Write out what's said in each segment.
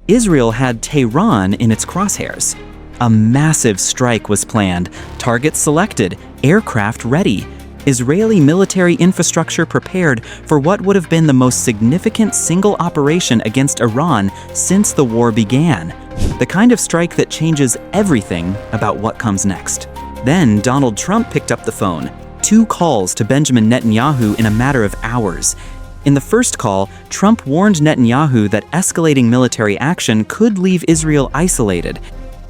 Israel had Tehran in its crosshairs. A massive strike was planned, targets selected, aircraft ready, Israeli military infrastructure prepared for what would have been the most significant single operation against Iran since the war began. The kind of strike that changes everything about what comes next. Then Donald Trump picked up the phone. 2 calls to Benjamin Netanyahu in a matter of hours. In the first call, Trump warned Netanyahu that escalating military action could leave Israel isolated,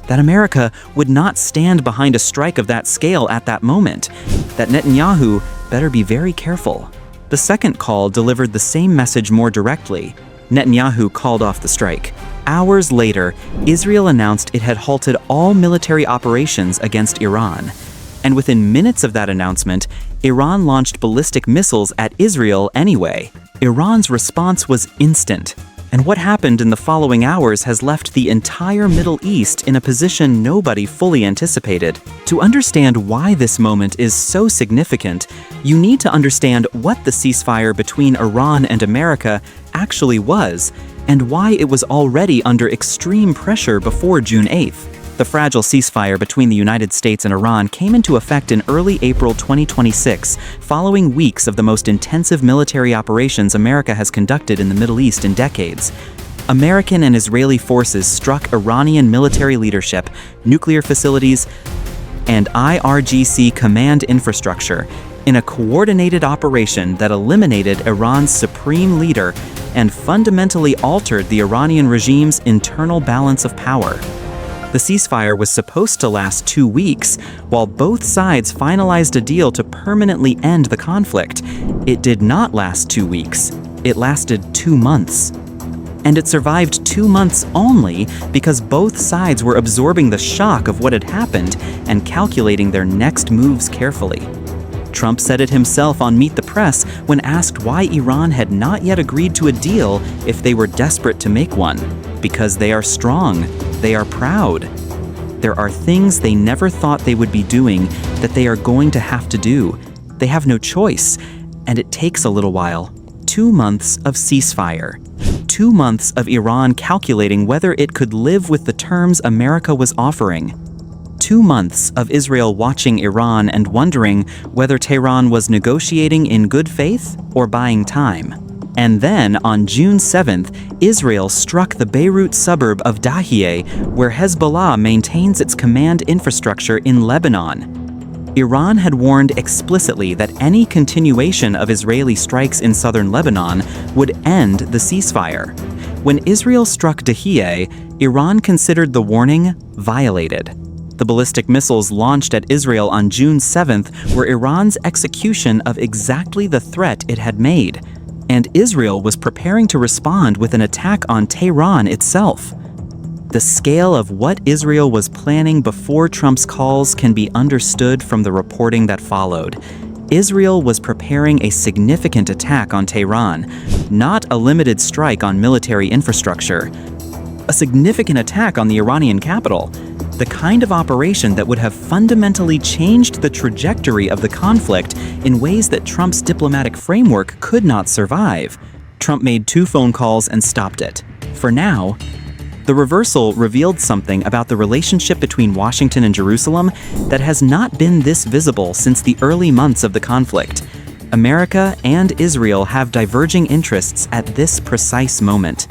that America would not stand behind a strike of that scale at that moment, that Netanyahu better be very careful. The second call delivered the same message more directly. Netanyahu called off the strike. Hours later, Israel announced it had halted all military operations against Iran. And within minutes of that announcement, Iran launched ballistic missiles at Israel anyway. Iran's response was instant. And what happened in the following hours has left the entire Middle East in a position nobody fully anticipated. To understand why this moment is so significant, you need to understand what the ceasefire between Iran and America actually was, and why it was already under extreme pressure before June 8th. The fragile ceasefire between the United States and Iran came into effect in early April 2026, following weeks of the most intensive military operations America has conducted in the Middle East in decades. American and Israeli forces struck Iranian military leadership, nuclear facilities, and IRGC command infrastructure in a coordinated operation that eliminated Iran's supreme leader and fundamentally altered the Iranian regime's internal balance of power. The ceasefire was supposed to last 2 weeks, while both sides finalized a deal to permanently end the conflict. It did not last 2 weeks. It lasted 2 months. And it survived 2 months only because both sides were absorbing the shock of what had happened and calculating their next moves carefully. Trump said it himself on Meet the Press when asked why Iran had not yet agreed to a deal if they were desperate to make one. Because they are strong. They are proud. There are things they never thought they would be doing that they are going to have to do. They have no choice, and it takes a little while. 2 months of ceasefire. 2 months of Iran calculating whether it could live with the terms America was offering. 2 months of Israel watching Iran and wondering whether Tehran was negotiating in good faith or buying time. And then, on June 7th, Israel struck the Beirut suburb of Dahiyeh, where Hezbollah maintains its command infrastructure in Lebanon. Iran had warned explicitly that any continuation of Israeli strikes in southern Lebanon would end the ceasefire. When Israel struck Dahiyeh, Iran considered the warning violated. The ballistic missiles launched at Israel on June 7th were Iran's execution of exactly the threat it had made. And Israel was preparing to respond with an attack on Tehran itself. The scale of what Israel was planning before Trump's calls can be understood from the reporting that followed. Israel was preparing a significant attack on Tehran, not a limited strike on military infrastructure. A significant attack on the Iranian capital. The kind of operation that would have fundamentally changed the trajectory of the conflict in ways that Trump's diplomatic framework could not survive. Trump made 2 phone calls and stopped it. For now, the reversal revealed something about the relationship between Washington and Jerusalem that has not been this visible since the early months of the conflict. America and Israel have diverging interests at this precise moment.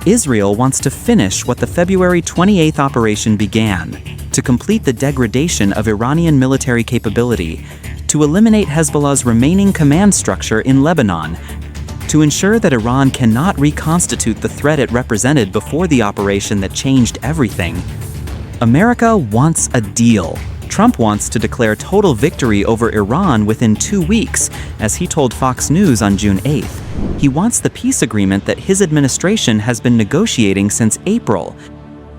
Israel wants to finish what the February 28th operation began, to complete the degradation of Iranian military capability, to eliminate Hezbollah's remaining command structure in Lebanon, to ensure that Iran cannot reconstitute the threat it represented before the operation that changed everything. America wants a deal. Trump wants to declare total victory over Iran within 2 weeks, as he told Fox News on June 8th. He wants the peace agreement that his administration has been negotiating since April.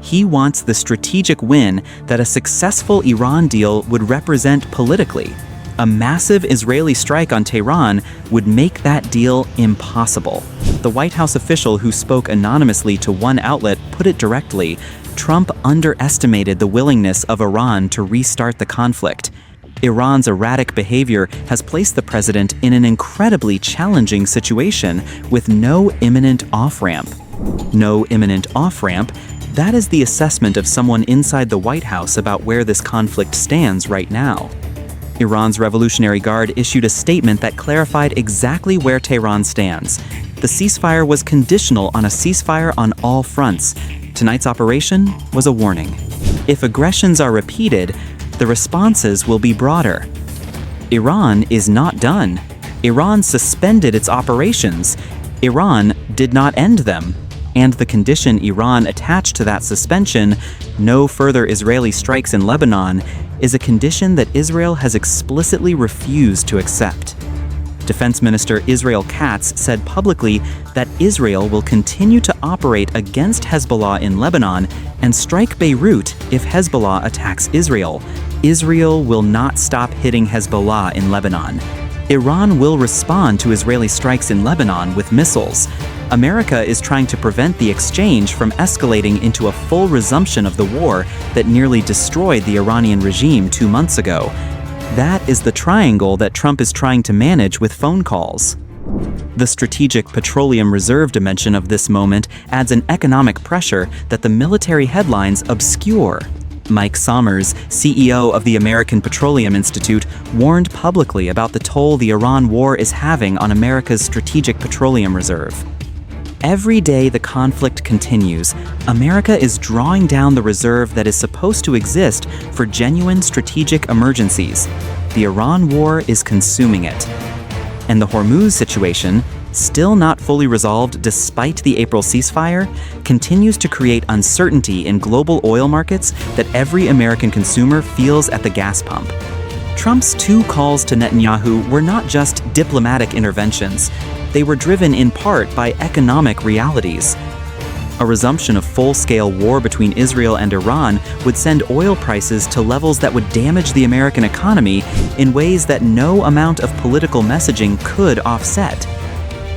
He wants the strategic win that a successful Iran deal would represent politically. A massive Israeli strike on Tehran would make that deal impossible. The White House official who spoke anonymously to one outlet put it directly: Trump underestimated the willingness of Iran to restart the conflict. Iran's erratic behavior has placed the president in an incredibly challenging situation with no imminent off-ramp. No imminent off-ramp, that is the assessment of someone inside the White House about where this conflict stands right now. Iran's Revolutionary Guard issued a statement that clarified exactly where Tehran stands. The ceasefire was conditional on a ceasefire on all fronts. Tonight's operation was a warning. If aggressions are repeated, the responses will be broader. Iran is not done. Iran suspended its operations. Iran did not end them. And the condition Iran attached to that suspension, no further Israeli strikes in Lebanon, is a condition that Israel has explicitly refused to accept. Defense Minister Israel Katz said publicly that Israel will continue to operate against Hezbollah in Lebanon and strike Beirut if Hezbollah attacks Israel. Israel will not stop hitting Hezbollah in Lebanon. Iran will respond to Israeli strikes in Lebanon with missiles. America is trying to prevent the exchange from escalating into a full resumption of the war that nearly destroyed the Iranian regime 2 months ago. That is the triangle that Trump is trying to manage with phone calls. The strategic petroleum reserve dimension of this moment adds an economic pressure that the military headlines obscure. Mike Sommers, CEO of the American Petroleum Institute, warned publicly about the toll the Iran war is having on America's strategic petroleum reserve. Every day the conflict continues, America is drawing down the reserve that is supposed to exist for genuine strategic emergencies. The Iran war is consuming it. And the Hormuz situation, still not fully resolved despite the April ceasefire, continues to create uncertainty in global oil markets that every American consumer feels at the gas pump. Trump's 2 calls to Netanyahu were not just diplomatic interventions. They were driven in part by economic realities. A resumption of full-scale war between Israel and Iran would send oil prices to levels that would damage the American economy in ways that no amount of political messaging could offset.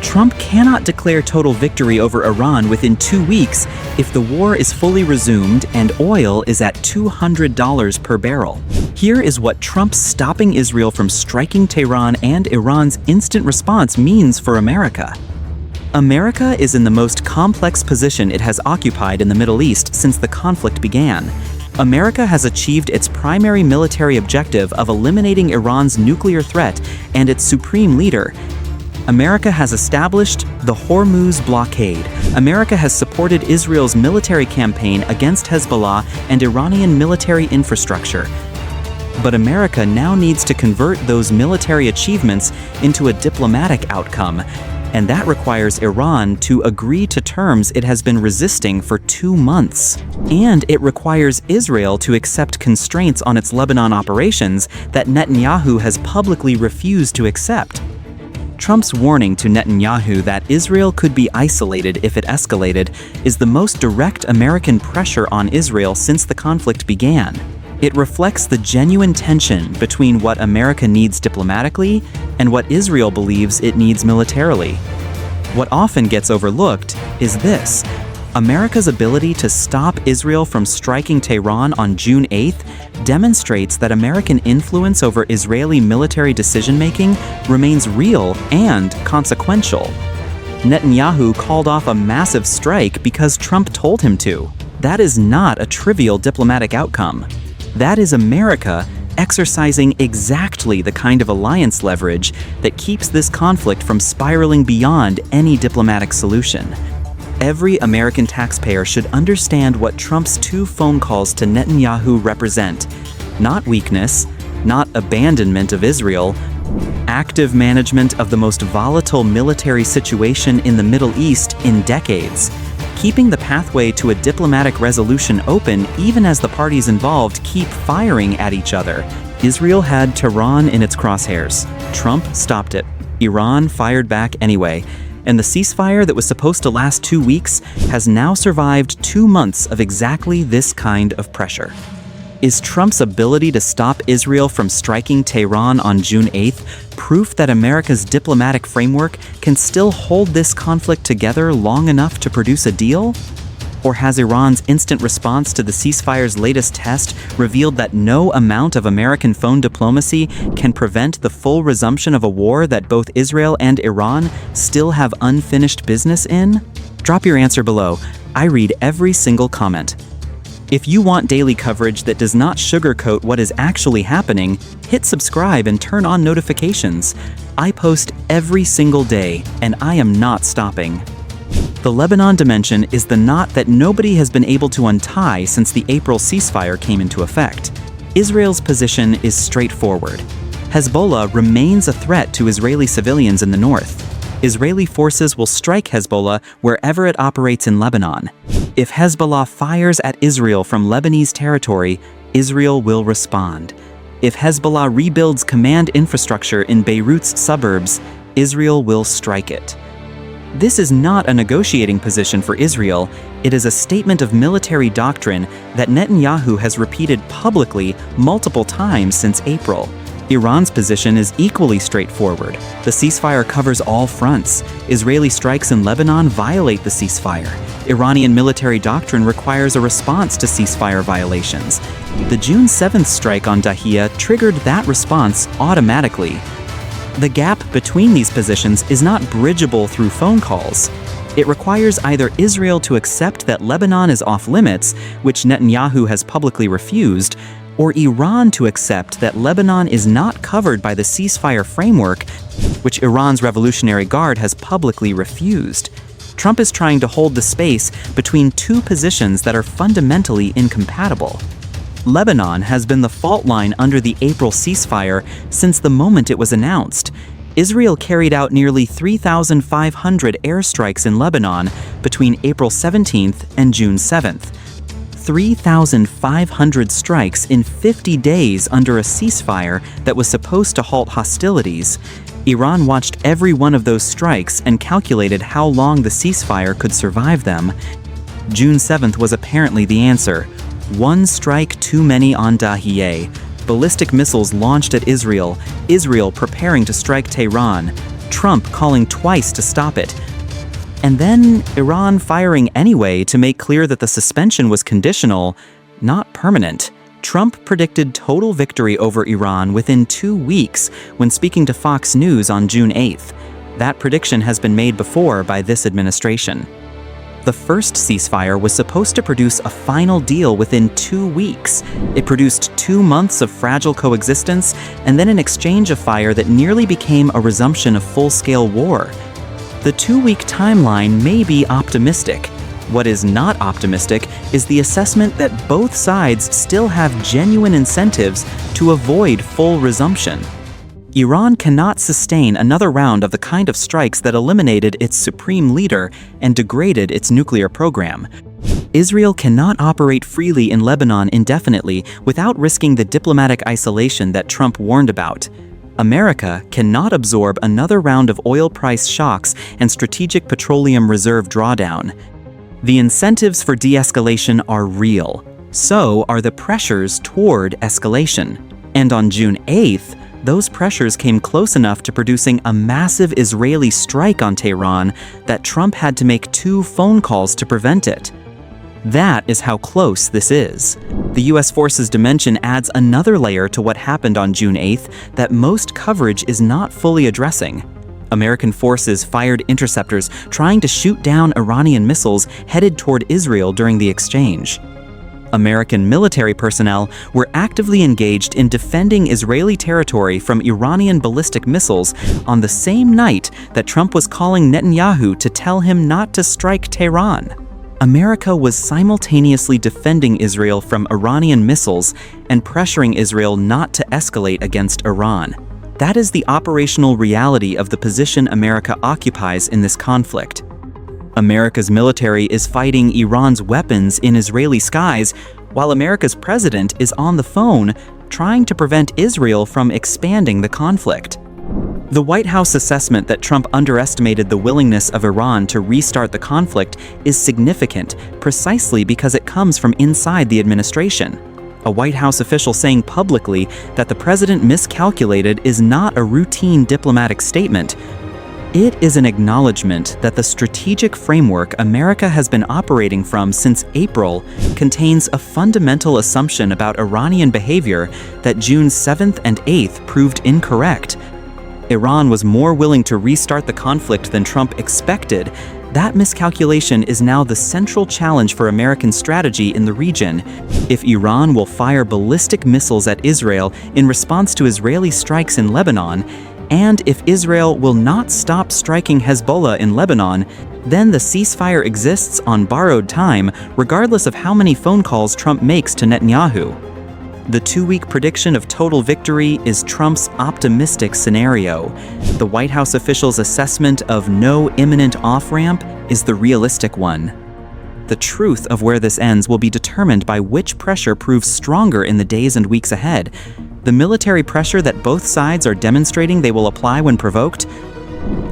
Trump cannot declare total victory over Iran within 2 weeks if the war is fully resumed and oil is at $200 per barrel. Here is what Trump stopping Israel from striking Tehran and Iran's instant response means for America. America is in the most complex position it has occupied in the Middle East since the conflict began. America has achieved its primary military objective of eliminating Iran's nuclear threat and its supreme leader. America has established the Hormuz blockade. America has supported Israel's military campaign against Hezbollah and Iranian military infrastructure. But America now needs to convert those military achievements into a diplomatic outcome, and that requires Iran to agree to terms it has been resisting for 2 months. And it requires Israel to accept constraints on its Lebanon operations that Netanyahu has publicly refused to accept. Trump's warning to Netanyahu that Israel could be isolated if it escalated is the most direct American pressure on Israel since the conflict began. It reflects the genuine tension between what America needs diplomatically and what Israel believes it needs militarily. What often gets overlooked is this: America's ability to stop Israel from striking Tehran on June 8th demonstrates that American influence over Israeli military decision-making remains real and consequential. Netanyahu called off a massive strike because Trump told him to. That is not a trivial diplomatic outcome. That is America exercising exactly the kind of alliance leverage that keeps this conflict from spiraling beyond any diplomatic solution. Every American taxpayer should understand what Trump's 2 phone calls to Netanyahu represent. Not weakness, not abandonment of Israel, active management of the most volatile military situation in the Middle East in decades. Keeping the pathway to a diplomatic resolution open even as the parties involved keep firing at each other. Israel had Tehran in its crosshairs. Trump stopped it. Iran fired back anyway. And the ceasefire that was supposed to last 2 weeks has now survived 2 months of exactly this kind of pressure. Is Trump's ability to stop Israel from striking Tehran on June 8th proof that America's diplomatic framework can still hold this conflict together long enough to produce a deal? Or has Iran's instant response to the ceasefire's latest test revealed that no amount of American phone diplomacy can prevent the full resumption of a war that both Israel and Iran still have unfinished business in? Drop your answer below. I read every single comment. If you want daily coverage that does not sugarcoat what is actually happening, hit subscribe and turn on notifications. I post every single day, and I am not stopping. The Lebanon dimension is the knot that nobody has been able to untie since the April ceasefire came into effect. Israel's position is straightforward. Hezbollah remains a threat to Israeli civilians in the north. Israeli forces will strike Hezbollah wherever it operates in Lebanon. If Hezbollah fires at Israel from Lebanese territory, Israel will respond. If Hezbollah rebuilds command infrastructure in Beirut's suburbs, Israel will strike it. This is not a negotiating position for Israel. It is a statement of military doctrine that Netanyahu has repeated publicly multiple times since April. Iran's position is equally straightforward. The ceasefire covers all fronts. Israeli strikes in Lebanon violate the ceasefire. Iranian military doctrine requires a response to ceasefire violations. The June 7th strike on Dahiya triggered that response automatically. The gap between these positions is not bridgeable through phone calls. It requires either Israel to accept that Lebanon is off limits, which Netanyahu has publicly refused, or Iran to accept that Lebanon is not covered by the ceasefire framework, which Iran's Revolutionary Guard has publicly refused. Trump is trying to hold the space between two positions that are fundamentally incompatible. Lebanon has been the fault line under the April ceasefire since the moment it was announced. Israel carried out nearly 3,500 airstrikes in Lebanon between April 17th and June 7th. 3,500 strikes in 50 days under a ceasefire that was supposed to halt hostilities. Iran watched every one of those strikes and calculated how long the ceasefire could survive them. June 7th was apparently the answer. One strike too many on Dahiya. Ballistic missiles launched at Israel. Israel preparing to strike Tehran. Trump calling twice to stop it. And then Iran firing anyway to make clear that the suspension was conditional, not permanent. Trump predicted total victory over Iran within 2 weeks when speaking to Fox News on June 8th. That prediction has been made before by this administration. The first ceasefire was supposed to produce a final deal within 2 weeks. It produced 2 months of fragile coexistence and then an exchange of fire that nearly became a resumption of full-scale war. The 2-week timeline may be optimistic. What is not optimistic is the assessment that both sides still have genuine incentives to avoid full resumption. Iran cannot sustain another round of the kind of strikes that eliminated its supreme leader and degraded its nuclear program. Israel cannot operate freely in Lebanon indefinitely without risking the diplomatic isolation that Trump warned about. America cannot absorb another round of oil price shocks and strategic petroleum reserve drawdown. The incentives for de-escalation are real. So are the pressures toward escalation. And on June 8th, those pressures came close enough to producing a massive Israeli strike on Tehran that Trump had to make 2 phone calls to prevent it. That is how close this is. The U.S. forces dimension adds another layer to what happened on June 8th that most coverage is not fully addressing. American forces fired interceptors trying to shoot down Iranian missiles headed toward Israel during the exchange. American military personnel were actively engaged in defending Israeli territory from Iranian ballistic missiles on the same night that Trump was calling Netanyahu to tell him not to strike Tehran. America was simultaneously defending Israel from Iranian missiles and pressuring Israel not to escalate against Iran. That is the operational reality of the position America occupies in this conflict. America's military is fighting Iran's weapons in Israeli skies, while America's president is on the phone trying to prevent Israel from expanding the conflict. The White House assessment that Trump underestimated the willingness of Iran to restart the conflict is significant precisely because it comes from inside the administration. A White House official saying publicly that the president miscalculated is not a routine diplomatic statement. It is an acknowledgement that the strategic framework America has been operating from since April contains a fundamental assumption about Iranian behavior that June 7th and 8th proved incorrect. Iran was more willing to restart the conflict than Trump expected That miscalculation is now the central challenge for American strategy in the region. If Iran will fire ballistic missiles at Israel in response to Israeli strikes in Lebanon, and if Israel will not stop striking Hezbollah in Lebanon, then the ceasefire exists on borrowed time, regardless of how many phone calls Trump makes to Netanyahu. The 2-week prediction of total victory is Trump's optimistic scenario. The White House officials' assessment of no imminent off-ramp is the realistic one. The truth of where this ends will be determined by which pressure proves stronger in the days and weeks ahead. The military pressure that both sides are demonstrating they will apply when provoked,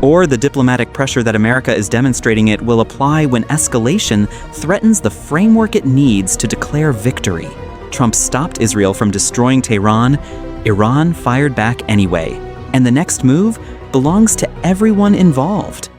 or the diplomatic pressure that America is demonstrating it will apply when escalation threatens the framework it needs to declare victory. Trump stopped Israel from destroying Tehran, Iran fired back anyway, and the next move belongs to everyone involved.